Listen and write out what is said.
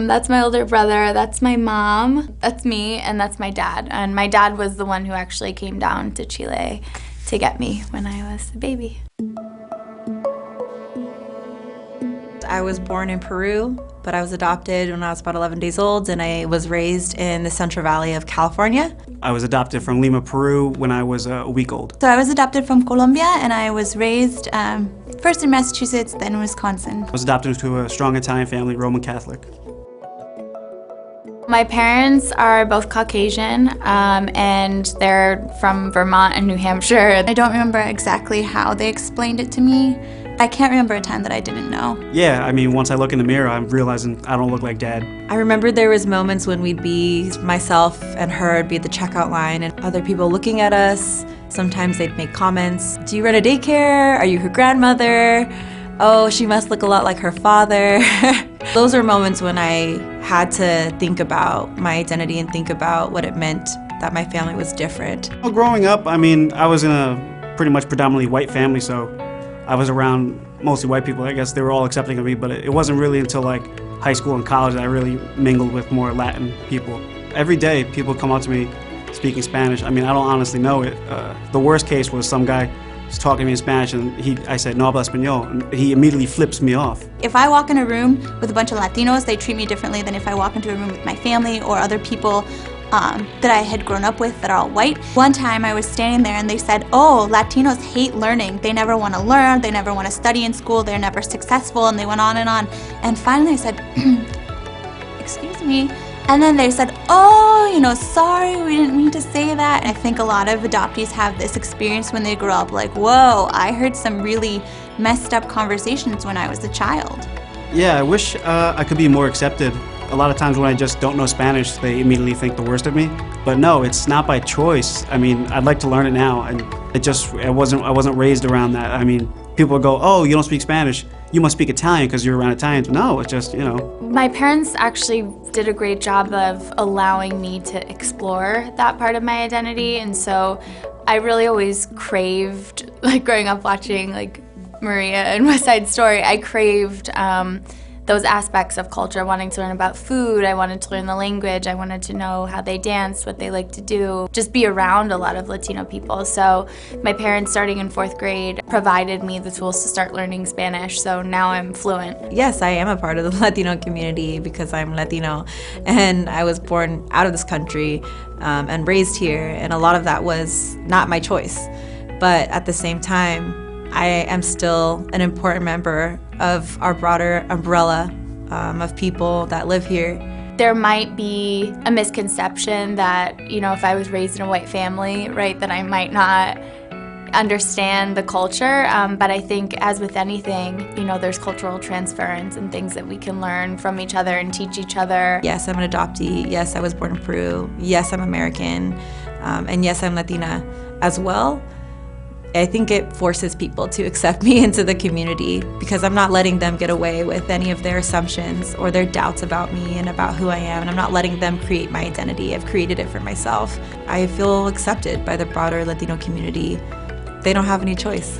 That's my older brother, that's my mom, that's me, and that's my dad. And my dad was the one who actually came down to Chile to get me when I was a baby. I was born in Peru, but I was adopted when I was about 11 days old, and I was raised in the Central Valley of California. I was adopted from Lima, Peru when I was a week old. So I was adopted from Colombia, and I was raised first in Massachusetts, then in Wisconsin. I was adopted into a strong Italian family, Roman Catholic. My parents are both Caucasian, and they're from Vermont and New Hampshire. I don't remember exactly how they explained it to me. I can't remember a time that I didn't know. Yeah, I mean, once I look in the mirror, I'm realizing I don't look like Dad. I remember there was moments when we'd be, myself and her would be at the checkout line and other people looking at us. Sometimes they'd make comments. Do you run a daycare? Are you her grandmother? Oh, she must look a lot like her father. Those are moments when I had to think about my identity and think about what it meant that my family was different. Well, growing up, I mean, I was in a pretty much predominantly white family, so I was around mostly white people. I guess they were all accepting of me, but it wasn't really until like high school and college that I really mingled with more Latin people. Every day, people come up to me speaking Spanish. I mean, I don't honestly know it. The worst case was some guy was talking to me in Spanish, and I said, "No habla español," and he immediately flips me off. If I walk in a room with a bunch of Latinos, they treat me differently than if I walk into a room with my family or other people that I had grown up with that are all white. One time I was standing there and they said, "Oh, Latinos hate learning. They never want to learn, they never want to study in school, they're never successful," and they went on. And finally I said, "Excuse me." And then they said, "Oh, sorry, we didn't mean to say that." And I think a lot of adoptees have this experience when they grow up, like, whoa, I heard some really messed up conversations when I was a child. Yeah, I wish I could be more accepted. A lot of times when I just don't know Spanish, they immediately think the worst of me. But no, it's not by choice. I mean, I'd like to learn it now, and I wasn't raised around that. I mean, people go, "Oh, you don't speak Spanish, you must speak Italian because you're around Italians." No, it's just, My parents actually did a great job of allowing me to explore that part of my identity, and so I really always craved, like growing up watching like Maria and West Side Story, I craved those aspects of culture, wanting to learn about food, I wanted to learn the language, I wanted to know how they danced, what they liked to do, just be around a lot of Latino people. So my parents, starting in 4th grade, provided me the tools to start learning Spanish, so now I'm fluent. Yes, I am a part of the Latino community because I'm Latino, and I was born out of this country and raised here, and a lot of that was not my choice. But at the same time, I am still an important member of our broader umbrella of people that live here. There might be a misconception that, if I was raised in a white family, right, that I might not understand the culture, but I think as with anything, there's cultural transference and things that we can learn from each other and teach each other. Yes, I'm an adoptee. Yes, I was born in Peru. Yes, I'm American. And yes, I'm Latina as well. I think it forces people to accept me into the community because I'm not letting them get away with any of their assumptions or their doubts about me and about who I am, and I'm not letting them create my identity. I've created it for myself. I feel accepted by the broader Latino community. They don't have any choice.